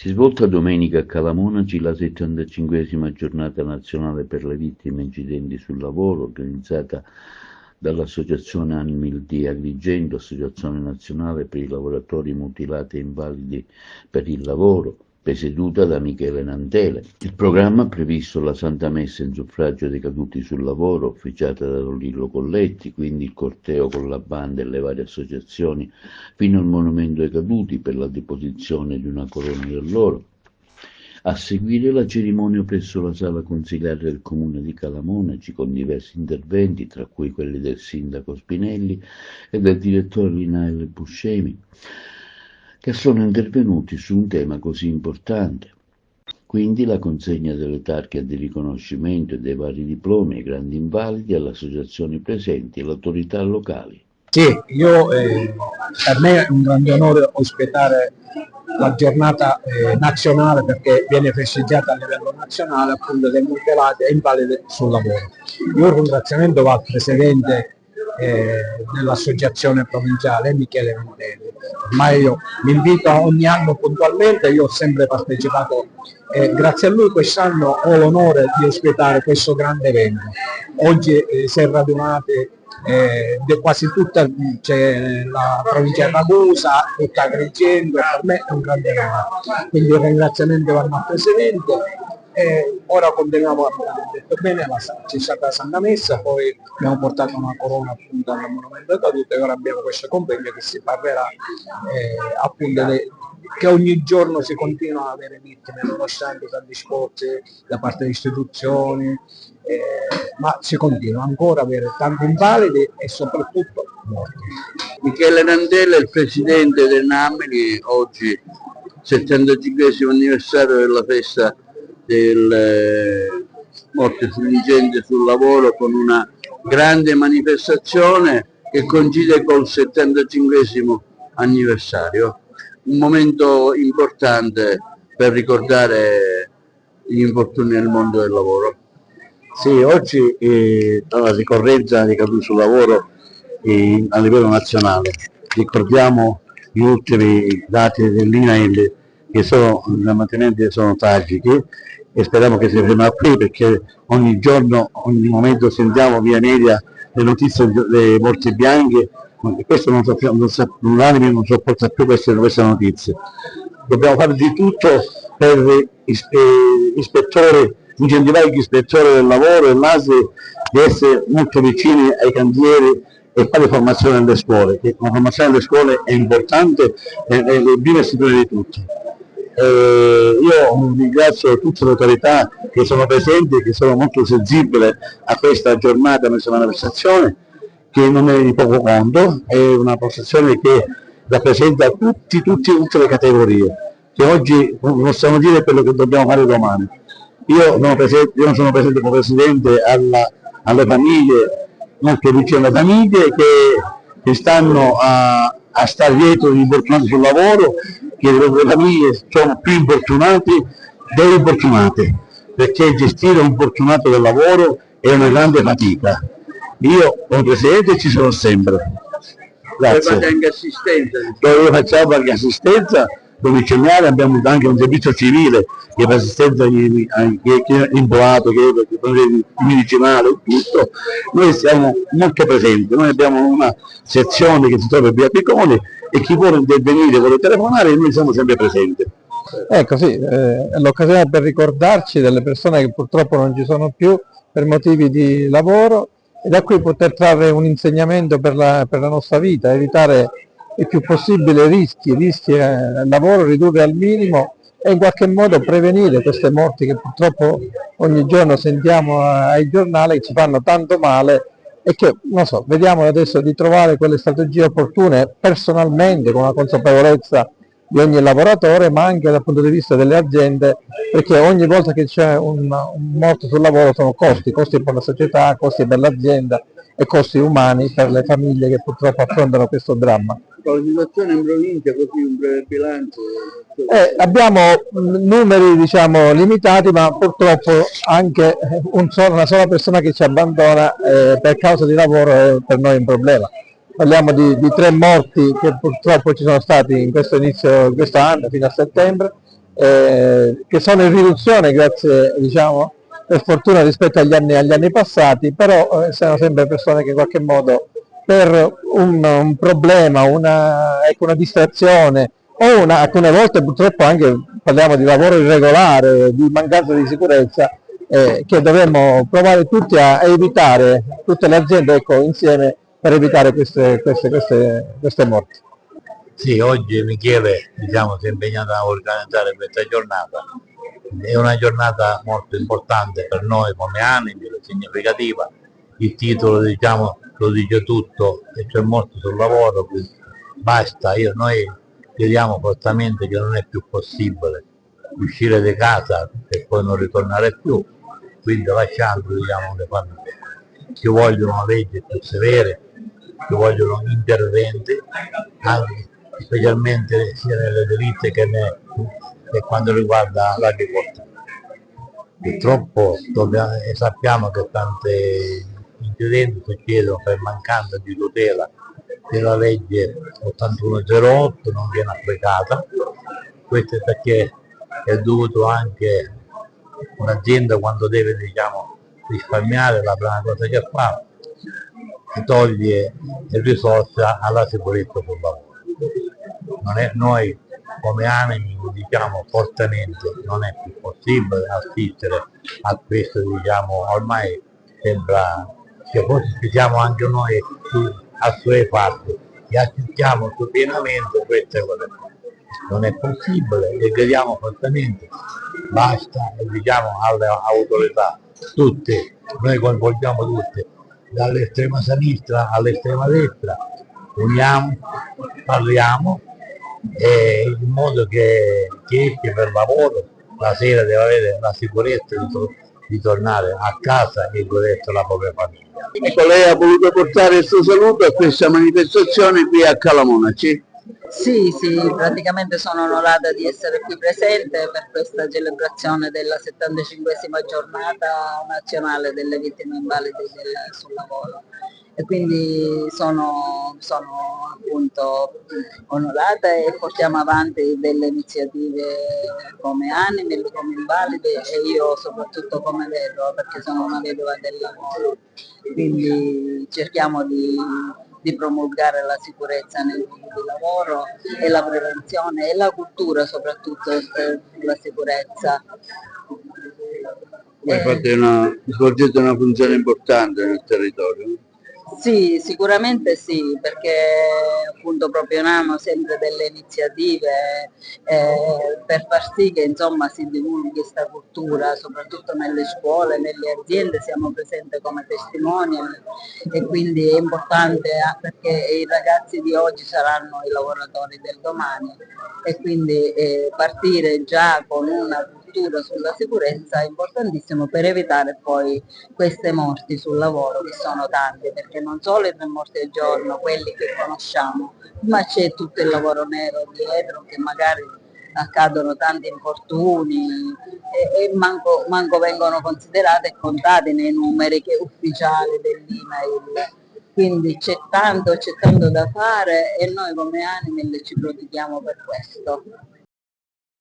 Si è svolta domenica a Calamonaci la 75esima giornata nazionale per le vittime incidenti sul lavoro, organizzata dall'associazione ANMIL di Agrigento, Associazione Nazionale per i Lavoratori Mutilati e Invalidi per il Lavoro, presieduta da Michele Nantele. Il programma ha previsto la Santa Messa in suffragio dei caduti sul lavoro, officiata da Lillo Colletti, quindi il corteo con la banda e le varie associazioni fino al monumento ai caduti per la deposizione di una corona del loro. A seguire la cerimonia presso la sala consiliare del comune di Calamonaci con diversi interventi, tra cui quelli del sindaco Spinelli e del direttore Linaele Buscemi, che sono intervenuti su un tema così importante. Quindi la consegna delle targhe di riconoscimento e dei vari diplomi ai grandi invalidi alle associazioni presenti e alle autorità locali. Sì, per me è un grande onore ospitare la giornata nazionale, perché viene festeggiata a livello nazionale, appunto, dei mutilati e invalidi sul lavoro. Io un ringraziamento va al presidente dell'associazione provinciale Michele Nantele. Ormai io mi invito ogni anno puntualmente, io ho sempre partecipato e grazie a lui quest'anno ho l'onore di ospitare questo grande evento. Oggi si è radunati quasi tutta, c'è la provincia di Ragusa, tutta Agrigento, e per me è un grande onore. Quindi il ringraziamento va al presidente. Ora continuiamo, detto bene, c'è stata la Santa Messa, poi abbiamo portato una corona appunto al monumento ai caduti e ora abbiamo questo convegno che si parlerà appunto che ogni giorno si continua ad avere vittime nonostante tanti sforzi da parte delle istituzioni, ma si continua ancora ad avere tanti invalidi e soprattutto morti. Michele Nantele, il presidente del NAMIL, oggi 75esimo anniversario della festa del morte incidente sul lavoro, con una grande manifestazione che coincide col 75esimo anniversario, un momento importante per ricordare gli infortuni nel mondo del lavoro. Sì, oggi la ricorrenza dei caduti sul lavoro a livello nazionale, ricordiamo gli ultimi dati dell'INAIL che sono tragici, e speriamo che si fermi qui, perché ogni giorno, ogni momento sentiamo via media le notizie delle morti bianche, e questo l'animo non sopporta più queste notizie. Dobbiamo fare di tutto per incentivare gli ispettori del lavoro e l'ASI di essere molto vicini ai cantieri e fare formazione nelle scuole, che la formazione nelle scuole è importante e vive prima di tutto. Io ringrazio tutte le autorità che sono presenti e che sono molto sensibili a questa giornata, a questa manifestazione, che non è di poco conto, è una manifestazione che rappresenta tutte le categorie, che oggi possiamo dire quello che dobbiamo fare domani. Io non sono presente come presidente alle famiglie, molto vicino alle famiglie che stanno a stare dietro gli infortunati sul lavoro, che le famiglie sono più infortunati delle infortunate, perché gestire un infortunato del lavoro è una grande fatica. Io come presidente ci sono sempre. Grazie. Fate anche assistenza? Noi facciamo anche assistenza domiciliare, abbiamo anche un servizio civile che fa assistenza impolato, medicinale, tutto. Noi siamo molto presenti, noi abbiamo una sezione che si trova a Via Picconi e chi vuole intervenire, vuole telefonare, noi siamo sempre presenti. Ecco, sì, è l'occasione per ricordarci delle persone che purtroppo non ci sono più per motivi di lavoro, e da qui poter trarre un insegnamento per la nostra vita, evitare il più possibile rischi nel lavoro, ridurre al minimo e in qualche modo prevenire queste morti che purtroppo ogni giorno sentiamo ai giornali, che ci fanno tanto male, e che, non so, vediamo adesso di trovare quelle strategie opportune personalmente, con la consapevolezza di ogni lavoratore, ma anche dal punto di vista delle aziende, perché ogni volta che c'è un morto sul lavoro sono costi per la società, costi per l'azienda e costi umani per le famiglie che purtroppo affrontano questo dramma. La situazione in provincia, così un breve bilancio? Abbiamo numeri limitati, ma purtroppo anche una sola persona che ci abbandona per causa di lavoro è per noi un problema. Parliamo di 3 morti che purtroppo ci sono stati in questo anno fino a settembre, che sono in riduzione grazie, diciamo, per fortuna rispetto agli anni passati, però siamo sempre persone che in qualche modo per un problema, ecco, una distrazione o alcune volte purtroppo anche parliamo di lavoro irregolare, di mancanza di sicurezza, che dovremmo provare tutti a evitare, tutte le aziende, ecco, insieme, per evitare queste morti. Sì, oggi Michele, diciamo, si è impegnato a organizzare questa giornata. È una giornata molto importante per noi come animi, significativa. Il titolo, diciamo, lo dice tutto, e c'è molto sul lavoro, quindi basta. Noi chiediamo fortemente che non è più possibile uscire di casa e poi non ritornare più, quindi lasciando, diciamo, le famiglie. Ci vogliono leggi più severe, ci vogliono interventi, anche specialmente sia nelle delizie che quando riguarda l'agricoltura. Purtroppo sappiamo che tanti incidenti succedono per mancanza di tutela della legge 8108, non viene applicata. Questo è perché è dovuto anche un'azienda, quando deve, diciamo, risparmiare, la prima cosa che fa è toglie risorse alla sicurezza sul lavoro. Noi come animi diciamo fortemente non è più possibile assistere a questo, diciamo, ormai sembra che forse siamo anche noi assuefatti, che accettiamo pienamente queste cose. Non è possibile e chiediamo fortemente, basta, e diciamo alle autorità, tutte, noi coinvolgiamo tutte, dall'estrema sinistra all'estrema destra, uniamo, parliamo, in modo che chi esce per lavoro la sera deve avere la sicurezza di tornare a casa e godersi la propria famiglia. Ecco, lei ha voluto portare il suo saluto a questa manifestazione qui a Calamonaci. Sì, praticamente sono onorata di essere qui presente per questa celebrazione della 75esima giornata nazionale delle vittime invalide sul lavoro. E quindi sono appunto onorata e portiamo avanti delle iniziative come anime, come invalidi e io soprattutto come vedova, perché sono una vedova del lavoro. Quindi cerchiamo di promulgare la sicurezza nei luoghi di lavoro e la prevenzione e la cultura soprattutto sulla sicurezza. Svolgete una funzione importante nel territorio? Sì, sicuramente sì, perché appunto proponiamo sempre delle iniziative per far sì che insomma si divulghi questa cultura, soprattutto nelle scuole, nelle aziende siamo presenti come testimonial e quindi è importante perché i ragazzi di oggi saranno i lavoratori del domani e quindi partire già con una cultura sulla sicurezza è importantissimo per evitare poi queste morti sul lavoro che sono tante, perché non solo i 3 morti al giorno, quelli che conosciamo, ma c'è tutto il lavoro nero dietro che magari accadono tanti infortuni e manco vengono considerati e contati nei numeri che ufficiali dell'INAIL. Quindi c'è tanto da fare e noi come Animal ci proteggiamo per questo.